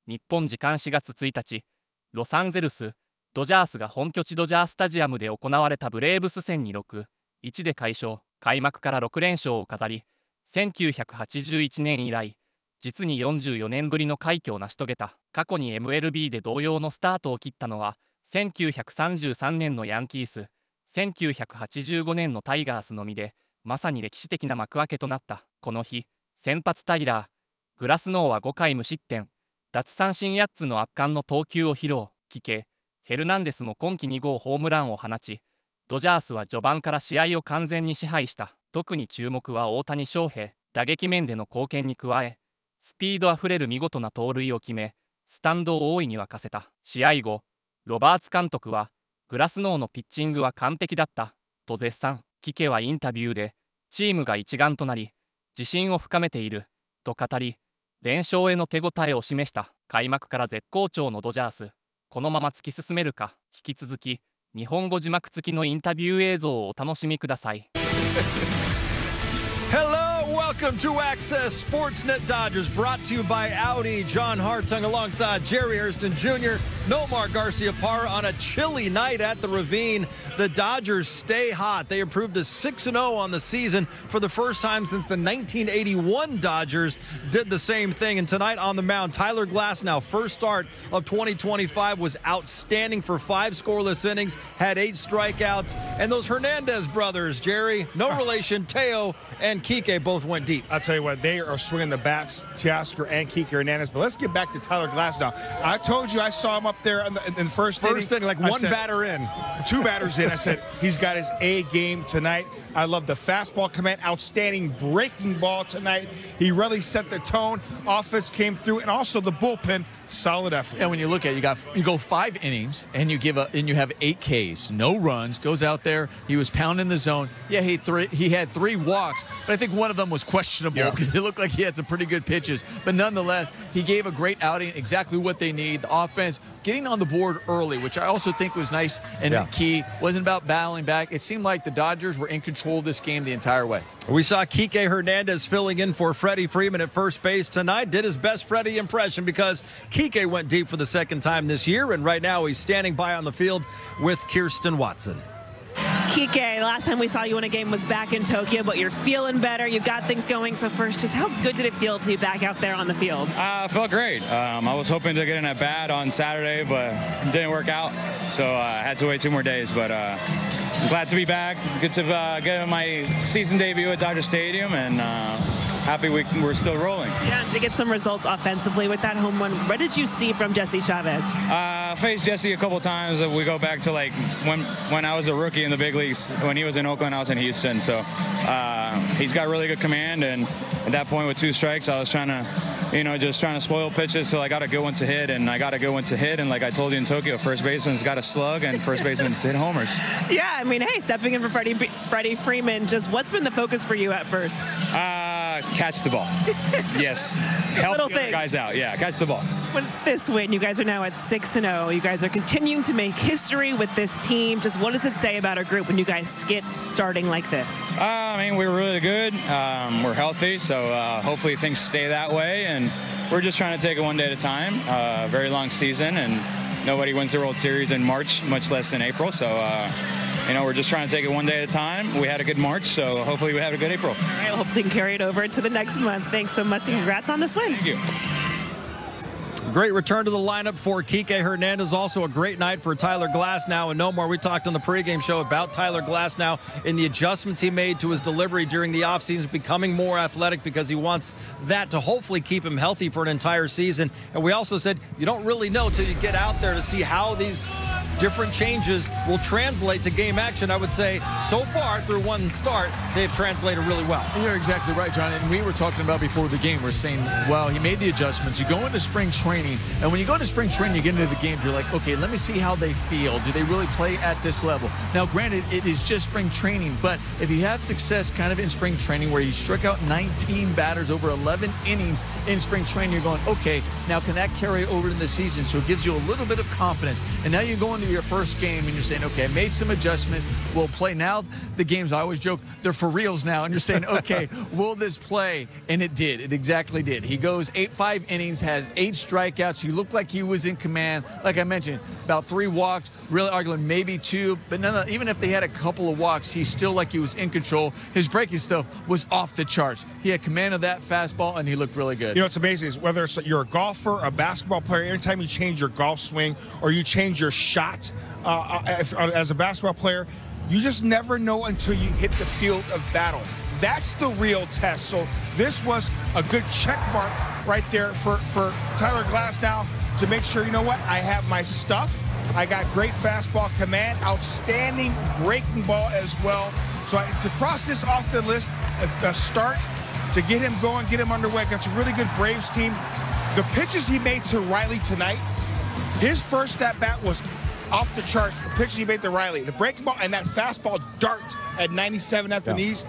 日本時間4月1日、ロサンゼルス、ドジャースが本拠地ドジャースタジアムで行われたブレーブス戦に6-1で快勝、開幕から6連勝を飾り、1981年以来、実に44年ぶりの快挙を成し遂げた。過去に MLB で同様のスタートを切ったのは、1933年のヤンキース、1985年のタイガースのみで、まさに歴史的な幕開けとなった。この日、先発タイラー、グラスノーは5回無失点、奪三振8つの圧巻の投球を披露。帰継、ヘルナンデスも今季2号ホームランを放ち、ドジャースは序盤から試合を完全に支配した。特に注目は大谷翔平、打撃面での貢献に加え、スピードあふれる見事な盗塁を決め、スタンドを大いに沸かせた。試合後、ロバーツ監督は、グラスノーのピッチングは完璧だった、と絶賛。帰継はインタビューで、チームが一丸となり、自信を深めている、と語り、連勝への手応えを示した。開幕から絶好調のドジャース、このまま突き進めるか。引き続き、日本語字幕付きのインタビュー映像をお楽しみください。Welcome to Access Sportsnet Dodgers, brought to you by Audi. John Hartung alongside Jerry Hairston Jr., Nomar Garciaparra on a chilly night at the Ravine. The Dodgers stay hot. They improved to 6-0 on the season for the first time since the 1981 Dodgers did the same thing. And tonight on the mound, Tyler Glasnow, first start of 2025, was outstanding for 5 scoreless innings, had 8 strikeouts. And those Hernandez brothers, Jerry, no relation, Teo and Kike both went deep. I'll tell you what, they are swinging the bats, Teoscar and Kike Hernandez. But let's get back to Tyler Glasnow. I told you I saw him up there in the first inning, like one batter in. 2 batters in. I said, he's got his A game tonight. I love the fastball command, outstanding breaking ball tonight. He really set the tone. Offense came through, and also the bullpen, solid effort. And when you look at it, you go 5 innings and you have 8 Ks, no runs. Goes out there, he was pounding the zone. Yeah, he had 3 walks, but I think one of them was questionable because it looked like he had some pretty good pitches. But nonetheless, he gave a great outing, exactly what they need. The offense getting on the board early, which I also think was nice and key. Wasn't about battling back. It seemed like the Dodgers were in control of this game the entire way. We saw Kike Hernandez filling in for Freddie Freeman at first base tonight. Did his best Freddie impression because Kike went deep for the second time this year, and right now he's standing by on the field with Kirsten Watson. Kike, last time we saw you in a game was back in Tokyo, but you're feeling better. You got things going. So first, just how good did it feel to be back out there on the field? It felt great. I was hoping to get in at bat on Saturday, but it didn't work out. So I had to wait 2 more days. But I'm glad to be back. Good to get my season debut at Dodger Stadium, and happy we're still rolling. Yeah, to get some results offensively with that home run. What did you see from Jesse Chavez? Faced Jesse a couple times. We go back to like when I was a rookie in the big leagues. When he was in Oakland, I was in Houston. So he's got really good command, and at that point with 2 strikes, I was trying to, just trying to spoil pitches till I got a good one to hit, and I got a good one to hit. And like I told you in Tokyo, first baseman's got a slug, and first baseman's hit homers. Yeah, I mean, hey, stepping in for Freddie Freeman, just what's been the focus for you at first? Catch the ball. Yes. Help the other guys out. Yeah, catch the ball. With this win, you guys are now at 6-0. You guys are continuing to make history with this team. Just what does it say about our group when you guys get starting like this? I mean, we're really good. We're healthy, so hopefully things stay that way. And we're just trying to take it one day at a time. Very long season, and nobody wins the World Series in March, much less in April. So, we're just trying to take it one day at a time. We had a good March, so hopefully we have a good April. All right, well, hopefully we can carry it over to the next month. Thanks so much, and congrats on this win. Thank you. Great return to the lineup for Kike Hernandez. Also a great night for Tyler Glasnow. And no more, we talked on the pregame show about Tyler Glasnow and the adjustments he made to his delivery during the offseason, becoming more athletic because he wants that to hopefully keep him healthy for an entire season. And we also said you don't really know till you get out there to see how these different changes will translate to game action. I would say so far through one start, they've translated really well. You're exactly right, John. And we were talking about before the game, we're saying, well, he made the adjustments. You go into spring training, and when you go to spring training, you get into the games, you're like, okay, let me see how they feel. Do they really play at this level? Now, granted, it is just spring training, but if you have success kind of in spring training where you struck out 19 batters over 11 innings in spring training, you're going, okay, now can that carry over in the season? So it gives you a little bit of confidence. And now you go into to your first game and you're saying, okay, I made some adjustments, we'll play. Now the games, I always joke, they're for reals now, and you're saying, okay, will this play? And it did. It exactly did. He goes 5 innings, has 8 strikeouts. He looked like he was in command. Like I mentioned, about 3 walks, really arguing maybe 2, but none, even if they had a couple of walks, he's still like he was in control. His breaking stuff was off the charts. He had command of that fastball, and he looked really good. You know, what's amazing is whether you're a golfer, a basketball player, anytime you change your golf swing or you change your shot as a basketball player, you just never know until you hit the field of battle. That's the real test. So this was a good check mark right there for Tyler Glasnow to make sure, you know what, I have my stuff. I got great fastball command, outstanding breaking ball as well. So to cross this off the list, a start to get him going, get him underway against a really good Braves team. The pitches he made to Riley tonight, his first at-bat was off the charts. The pitches he made to Riley, the breaking ball and that fastball dart at 97 at the knees.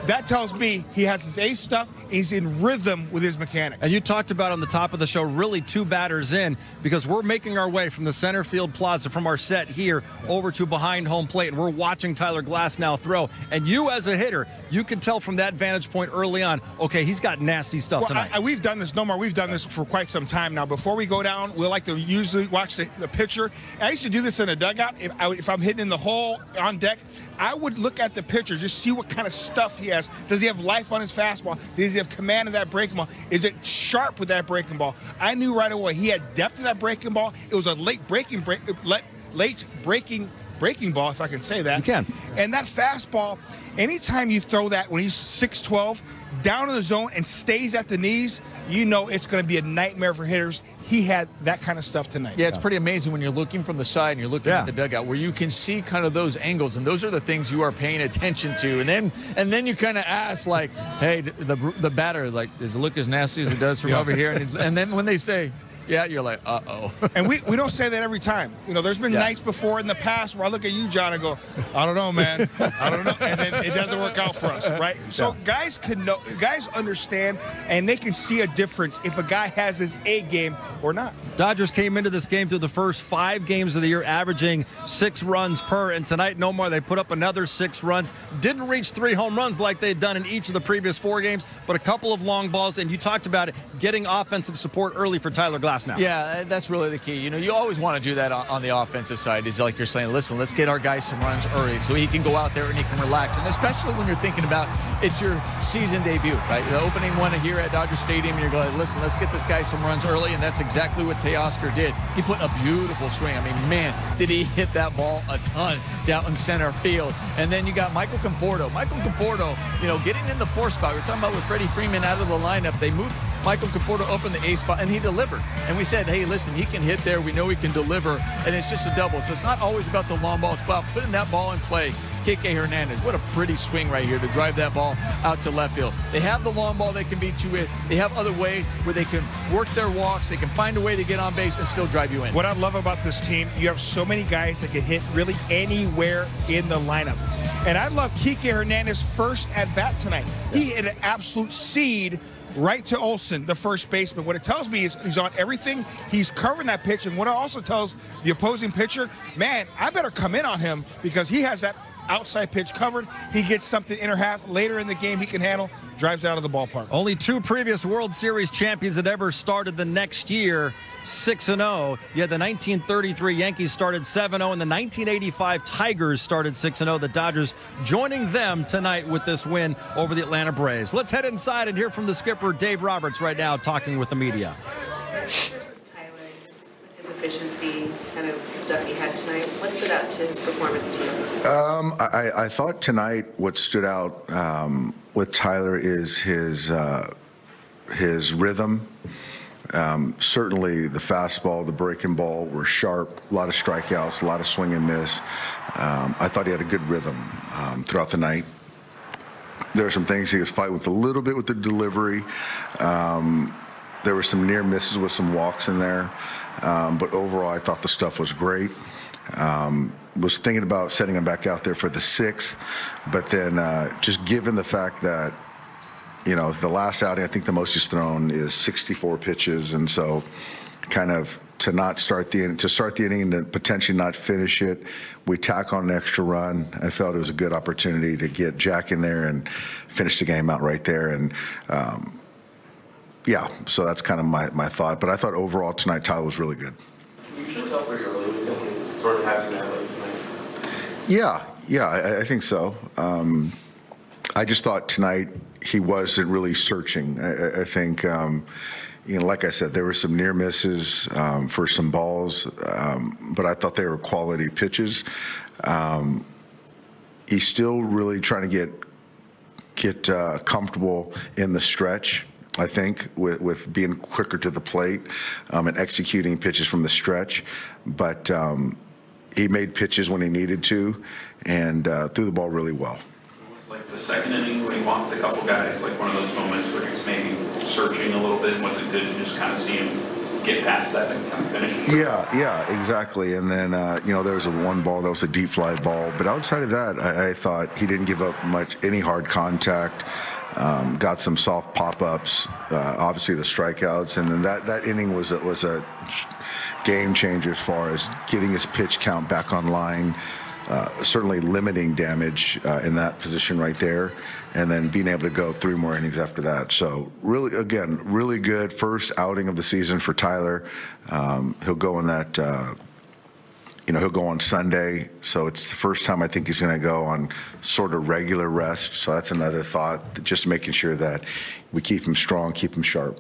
That tells me he has his ace stuff. He's in rhythm with his mechanics. And you talked about on the top of the show, really 2 batters in, because we're making our way from the center field plaza, from our set here over to behind home plate, and we're watching Tyler Glasnow throw. And you as a hitter, you can tell from that vantage point early on, okay, he's got nasty stuff tonight. We've done this, Nomar, we've done this for quite some time now. Before we go down, we like to usually watch the pitcher. I used to do this in a dugout. If I'm hitting in the hole on deck, I would look at the pitcher, just see what kind of stuff he has. Does he have life on his fastball? Does he have command of that breaking ball? Is it sharp with that breaking ball? I knew right away he had depth in that breaking ball. It was a late breaking ball, if I can say that. You can. And that fastball, anytime you throw that when he's 6'12", down in the zone and stays at the knees, you know it's going to be a nightmare for hitters. He had that kind of stuff tonight. Yeah, it's pretty amazing when you're looking from the side and you're looking at the dugout where you can see kind of those angles, and those are the things you are paying attention to. And then you kind of ask, like, hey, the batter, like, does it look as nasty as it does from over here? And then when they say, yeah, you're like, uh-oh. And we don't say that every time. You know, there's been nights before in the past where I look at you, John, and go, I don't know, man. I don't know. And then it doesn't work out for us, right? So guys can know, guys understand, and they can see a difference if a guy has his A game or not. Dodgers came into this game through the first 5 games of the year, averaging 6 runs per. And tonight, no more, they put up another 6 runs. Didn't reach 3 home runs like they'd done in each of the previous 4 games, but a couple of long balls. And you talked about it, getting offensive support early for Tyler Glasnow. Yeah, that's really the key. You know, you always want to do that on the offensive side. Is like you're saying, listen, let's get our guys some runs early so he can go out there and he can relax. And especially when you're thinking about it's your season debut, right? The opening one here at Dodger Stadium, you're going, listen, let's get this guy some runs early. And that's exactly what Teoscar did. He put a beautiful swing. I mean, man, did he hit that ball a ton down in center field. And then you got Michael Conforto. Michael Conforto, you know, getting in the 4 spot. We're talking about with Freddie Freeman out of the lineup. They moved Michael Conforto up in the A spot, and he delivered. And we said, hey, listen, he can hit there. We know he can deliver, and it's just a double. So it's not always about the long ball. It's about putting that ball in play. Kike Hernandez, what a pretty swing right here to drive that ball out to left field. They have the long ball they can beat you with. They have other ways where they can work their walks. They can find a way to get on base and still drive you in. What I love about this team, you have so many guys that can hit really anywhere in the lineup. And I love Kike Hernandez first at bat tonight. He hit an absolute seed right to Olsen, the first baseman. What it tells me is he's on everything. He's covering that pitch. And what it also tells the opposing pitcher, man, I better come in on him because he has that outside pitch covered. He gets something inner half later in the game he can handle, drives out of the ballpark. Only 2 previous World Series champions had ever started the next year 6-0. You had the 1933 Yankees started 7-0, and the 1985 Tigers started 6-0. The Dodgers joining them tonight with this win over the Atlanta Braves. Let's head inside and hear from the skipper, Dave Roberts, right now talking with the media. His efficiency, kind of stuff he had tonight. What stood out to his performance to you? I thought tonight what stood out with Tyler is his rhythm. Certainly the fastball, the breaking ball were sharp, a lot of strikeouts, a lot of swing and miss. I thought he had a good rhythm throughout the night. There were some things he was fighting with a little bit with the delivery. There were some near misses with some walks in there. But overall, I thought the stuff was great. Was thinking about setting him back out there for the 6th, but then just given the fact that, you know, the last outing, I think the most he's thrown is 64 pitches, and so kind of to not start the inning and to potentially not finish it. We tack on an extra run. I felt it was a good opportunity to get Jack in there and finish the game out right there. And yeah, so that's kind of my thought. But I thought overall tonight Tyler was really good. Can you usually tell pretty early when things sort of happen that way tonight? Yeah, I think so. I just thought tonight he wasn't really searching. I think, like I said, there were some near misses for some balls, but I thought they were quality pitches. He's still really trying to get comfortable in the stretch, I think, with being quicker to the plate and executing pitches from the stretch. But he made pitches when he needed to and threw the ball really well. Like the second inning when he walked a couple guys, like one of those moments where he was maybe searching a little bit. Was it good to just kind of see him get past that and kind of finish? Yeah, exactly. And then, there was one ball that was a deep fly ball. But outside of that, I thought he didn't give up any hard contact. Got some soft pop-ups, obviously the strikeouts. And then that inning was a game changer as far as getting his pitch count back online. Certainly limiting damage in that position right there, and then being able to go 3 more innings after that. So really, again, really good first outing of the season for Tyler. He'll go in that, he'll go on Sunday. So it's the first time I think he's going to go on sort of regular rest. So that's another thought, just making sure that we keep him strong, keep him sharp.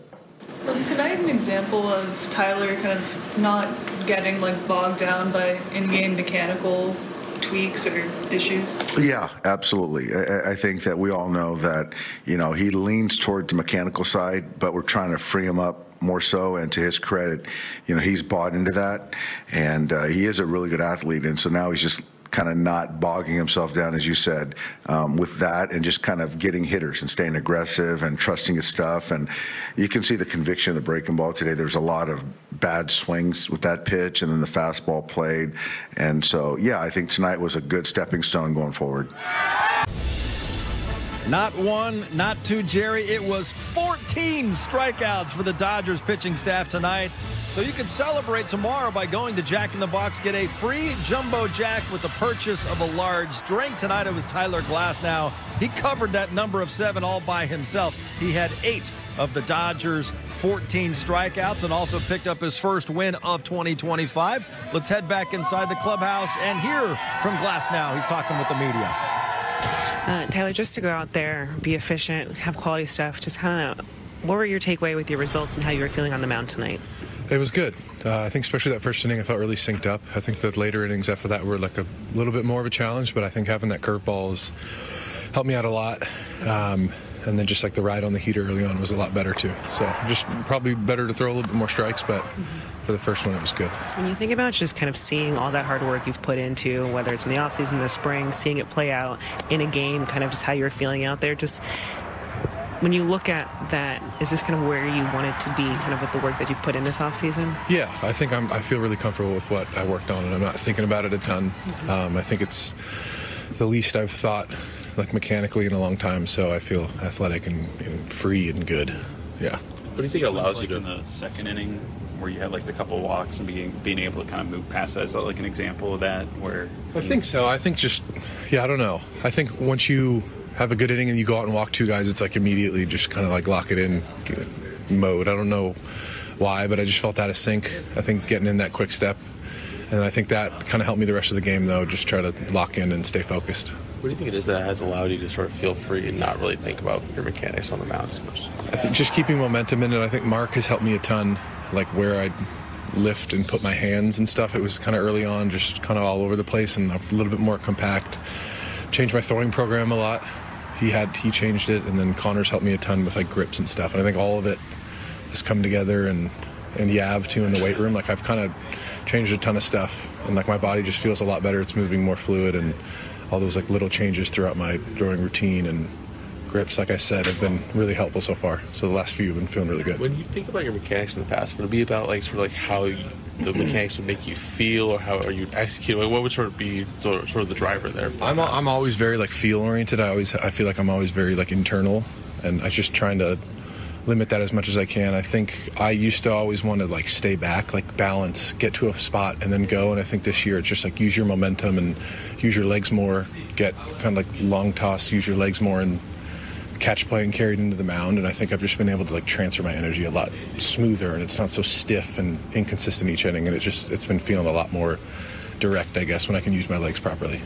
Was tonight an example of Tyler kind of not getting bogged down by in-game mechanical tweaks or issues? Yeah, absolutely. I think that we all know that, he leans toward the mechanical side, but we're trying to free him up more so. And to his credit, he's bought into that, and he is a really good athlete. And so now he's just kind of not bogging himself down, as you said, with that, and just kind of getting hitters and staying aggressive and trusting his stuff. And you can see the conviction of the breaking ball today. There's a lot of bad swings with that pitch, and then the fastball played. And so, yeah, I think tonight was a good stepping stone going forward. Not one, not two, Jerry. It was 14 strikeouts for the Dodgers pitching staff tonight. So you can celebrate tomorrow by going to Jack in the Box. Get a free Jumbo Jack with the purchase of a large drink. Tonight it was Tyler Glasnow. He covered that number of 7 all by himself. He had 8 of the Dodgers' 14 strikeouts and also picked up his first win of 2025. Let's head back inside the clubhouse and hear from Glasnow. He's talking with the media. Tyler, just to go out there, be efficient, have quality stuff, just kind of, what were your takeaway with your results and how you were feeling on the mound tonight? It was good. I think especially that first inning, I felt really synced up. I think the later innings after that were a little bit more of a challenge, but I think having that curveball has helped me out a lot. And then just the ride on the heater early on was a lot better too. So just probably better to throw a little bit more strikes, but for the first one it was good. When you think about just kind of seeing all that hard work you've put into, whether it's in the offseason, the spring, seeing it play out in a game, kind of just how you're feeling out there, just when you look at that, is this kind of where you want it to be, kind of with the work that you've put in this offseason? Yeah, I think I feel really comfortable with what I worked on, and I'm not thinking about it a ton. I think it's the least I've thought mechanically in a long time, so I feel athletic and free and good. Yeah. What do you think allows you to in the second inning where you had the couple walks and being able to kind of move past that? Is that an example of that where I think so. I think I don't know. I think once you have a good inning and you go out and walk 2 guys, it's immediately just kind of lock it in mode. I don't know why, but I just felt out of sync. I think getting in that quick step, and I think that kind of helped me the rest of the game, though, just try to lock in and stay focused. What do you think it is that has allowed you to sort of feel free and not really think about your mechanics on the mound as much? I think just keeping momentum in it. I think Mark has helped me a ton, where I lift and put my hands and stuff. It was kind of early on, just kind of all over the place and a little bit more compact. Changed my throwing program a lot. He changed it, and then Connor's helped me a ton with grips and stuff. And I think all of it has come together, and Yav too in the weight room. I've kind of changed a ton of stuff, and my body just feels a lot better. It's moving more fluid, and all those little changes throughout my throwing routine and grips, like I said, have been really helpful so far. So the last few have been feeling really good. When you think about your mechanics in the past, would it be about how the mechanics would make you feel, or how are you executing? What would sort of be sort of the driver there? I'm always very feel oriented. I feel like I'm always very internal, and I was just trying to limit that as much as I can. I think I used to always want to like stay back, like balance, get to a spot and then go. And I think this year it's just like use your momentum and use your legs more, get kind of like long toss, use your legs more and catch play and carry it into the mound. And I think I've just been able to like transfer my energy a lot smoother and it's not so stiff and inconsistent each inning. And it's been feeling a lot more direct, I guess, when I can use my legs properly.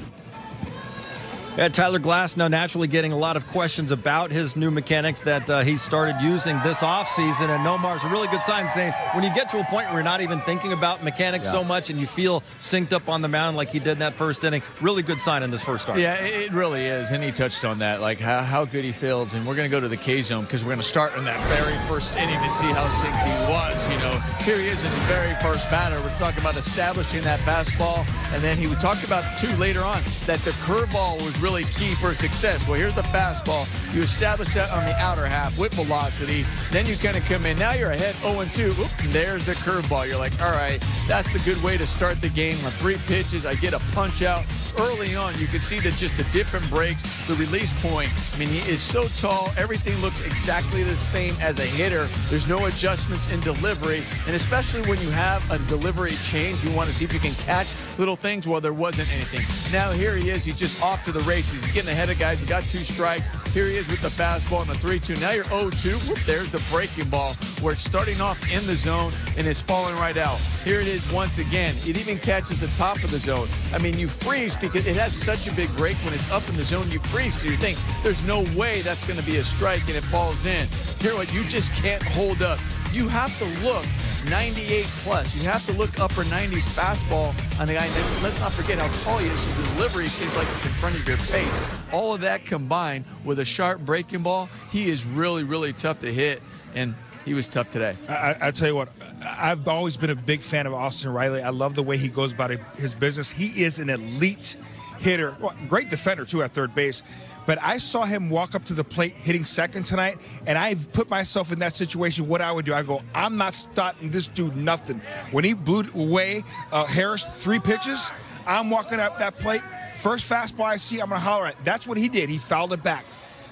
Yeah, Tyler Glasnow naturally getting a lot of questions about his new mechanics that he started using this offseason. And Nomar's a really good sign saying when you get to a point where you're not even thinking about mechanics so much and you feel synced up on the mound like he did in that first inning, really good sign in this first start. Yeah, it really is. And he touched on that, like how good he feels. And we're going to go to the K zone because we're going to start in that very first inning and see how synced he was. You know, here he is in his very first batter. We're talking about establishing that fastball. And then he talked about, too, later on, that the curveball was really key for success. Well, here's the fastball. You establish that on the outer half with velocity. Then you kind of come in. Now you're ahead 0-2. Oop, and there's the curveball. You're like, all right, that's the good way to start the game. On 3 pitches, I get a punch out. Early on, you can see that just the different breaks, the release point. I mean, he is so tall. Everything looks exactly the same as a hitter. There's no adjustments in delivery. And especially when you have a delivery change, you want to see if you can catch little things. Well, there wasn't anything. Now here he is. He's just off to the races. He's getting ahead of guys. He got 2 strikes. Here he is with the fastball and the 3-2. Now you're 0-2. Whoop, there's the breaking ball where it's starting off in the zone and it's falling right out. Here it is once again. It even catches the top of the zone. I mean, you freeze because it has such a big break. When it's up in the zone, you freeze because you think there's no way that's going to be a strike and it falls in. Here, what you just can't hold up. You have to look 98 plus. You have to look upper 90s fastball on the guy. And let's not forget how tall he is. So the delivery seems like it's in front of your face. All of that combined with a sharp breaking ball, he is really, really tough to hit. And he was tough today. I tell you what, I've always been a big fan of Austin Riley. I love the way he goes about his business. He is an elite hitter, well, great defender too at third base. But I saw him walk up to the plate hitting second tonight, and I've put myself in that situation. What I would do, I go, I'm not starting this dude nothing. When he blew away Harris 3 pitches, I'm walking up that plate. First fastball I see, I'm going to holler at. That's what he did. He fouled it back.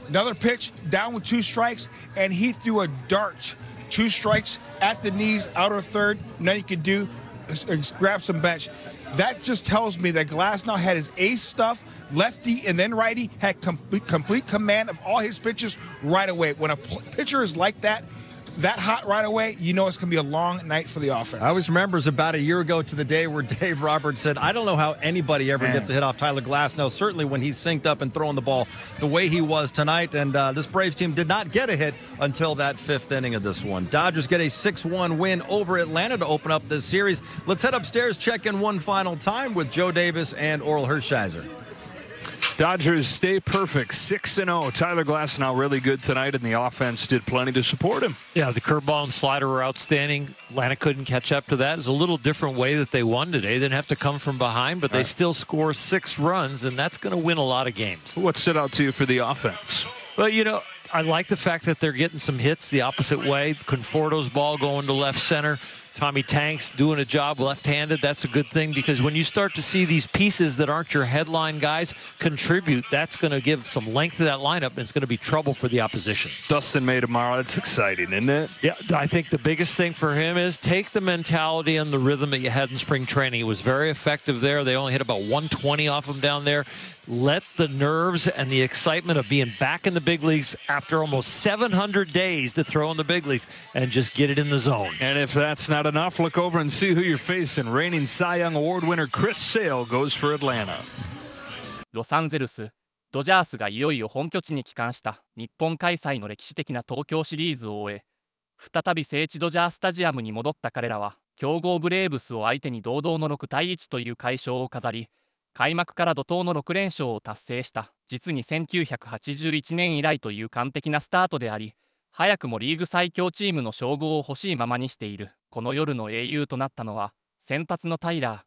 Another pitch, down with 2 strikes, and he threw a dart. 2 strikes at the knees, outer third. Nothing you can do is grab some bench. That just tells me that Glasnow had his ace stuff, lefty and then righty, had complete command of all his pitches right away. When a pitcher is like that hot right away, you know it's going to be a long night for the offense. I always remember it was about a year ago to the day where Dave Roberts said, I don't know how anybody ever gets a hit off Tyler Glasnow, certainly when he's synced up and throwing the ball the way he was tonight. And this Braves team did not get a hit until that 5th inning of this one. Dodgers get a 6-1 win over Atlanta to open up this series. Let's head upstairs, check in one final time with Joe Davis and Oral Hershiser. Dodgers stay perfect, 6-0. Tyler Glasnow really good tonight, and the offense did plenty to support him. Yeah, the curveball and slider were outstanding. Atlanta couldn't catch up to that. It was a little different way that they won today. They didn't have to come from behind, but they still score 6 runs, and that's going to win a lot of games. What stood out to you for the offense? Well, you know, I like the fact that they're getting some hits the opposite way. Conforto's ball going to left center. Tommy Tanks doing a job left-handed. That's a good thing because when you start to see these pieces that aren't your headline guys contribute, that's going to give some length to that lineup, and it's going to be trouble for the opposition. Dustin May tomorrow. That's exciting, isn't it? Yeah, I think the biggest thing for him is take the mentality and the rhythm that you had in spring training. It was very effective there. They only hit about 120 off him down there. Let the nerves and the excitement of being back in the big leagues after almost 700 days to throw in the big leagues and just get it in the zone. And if that's not enough, look over and see who you're facing. Reigning Cy Young Award winner Chris Sale goes for Atlanta. ロサンゼルス、ドジャースがいよいよ本拠地に帰還した日本開催の歴史的な東京シリーズを終え、再び聖地ドジャースタジアムに戻った彼らは、強豪ブレーブスを相手に堂々の6対1という快勝を飾り、開幕から怒涛の6連勝を達成した。実に1981年以来という完璧なスタートであり、早くもリーグ最強チームの称号を欲しいままにしている。この夜の英雄となったのは、先発のタイラー、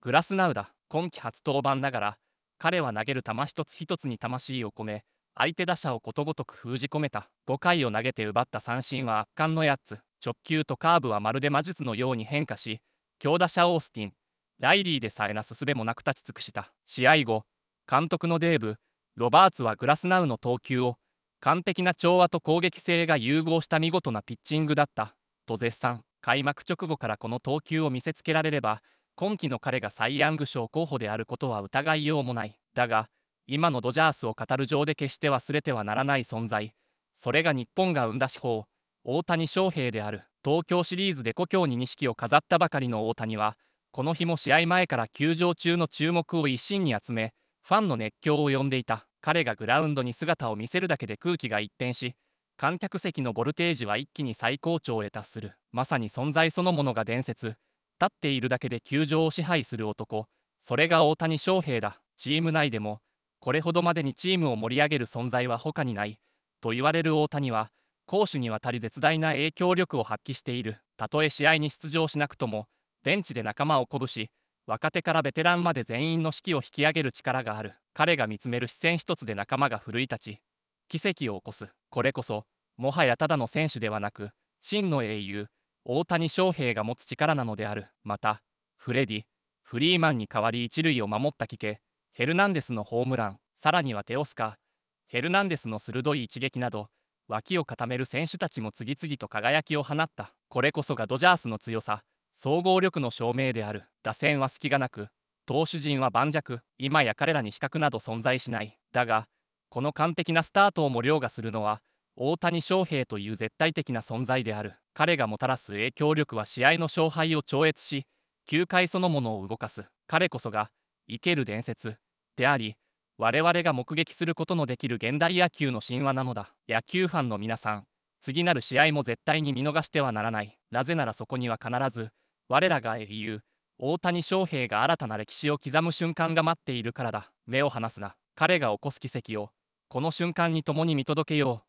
グラスナウだ。今季初登板ながら、彼は投げる球一つ一つに魂を込め、相手打者をことごとく封じ込めた。5回を投げて奪った三振は圧巻の8つ。直球とカーブはまるで魔術のように変化し、強打者オースティン、ライリーでさえなす術もなく立ち尽くした。試合後、監督のデーブ・ロバーツはグラスナウの投球を完璧な調和と攻撃性が融合した見事なピッチングだったと絶賛。開幕直後からこの投球を見せつけられれば、今季の彼がサイ・ヤング賞候補であることは疑いようもない。だが、今のドジャースを語る上で決して忘れてはならない存在、それが日本が生んだ至宝、大谷翔平である。東京シリーズで故郷に錦を飾ったばかりの大谷は、この日も試合前から球場中の注目を一身に集め、ファンの熱狂を呼んでいた。彼がグラウンドに姿を見せるだけで空気が一変し、観客席のボルテージは一気に最高潮へ達する。まさに存在そのものが伝説。立っているだけで球場を支配する男、それが大谷翔平だ。チーム内でも、これほどまでにチームを盛り上げる存在は他にない、と言われる大谷は、攻守にわたり絶大な影響力を発揮している。たとえ試合に出場しなくとも、ベンチで仲間を鼓舞し、若手からベテランまで全員の士気を引き上げる力がある。彼が見つめる視線一つで仲間が奮い立ち、奇跡を起こす。これこそ、もはやただの選手ではなく、真の英雄、大谷翔平が持つ力なのである。また、フレディ・フリーマンに代わり一塁を守った貴家、ヘルナンデスのホームラン、さらにはテオスカー、ヘルナンデスの鋭い一撃など、脇を固める選手たちも次々と輝きを放った。これこそがドジャースの強さ、総合力の証明である。打線は隙がなく、投手陣は盤石。今や彼らに資格など存在しない。だが、この完璧なスタートをも凌駕するのは、大谷翔平という絶対的な存在である。彼がもたらす影響力は試合の勝敗を超越し、球界そのものを動かす。彼こそが、生ける伝説であり、我々が目撃することのできる現代野球の神話なのだ。野球ファンの皆さん、次なる試合も絶対に見逃してはならない。なぜならそこには必ず、我らが英雄、大谷翔平が新たな歴史を刻む瞬間が待っているからだ。目を離すな。彼が起こす奇跡を、この瞬間に共に見届けよう。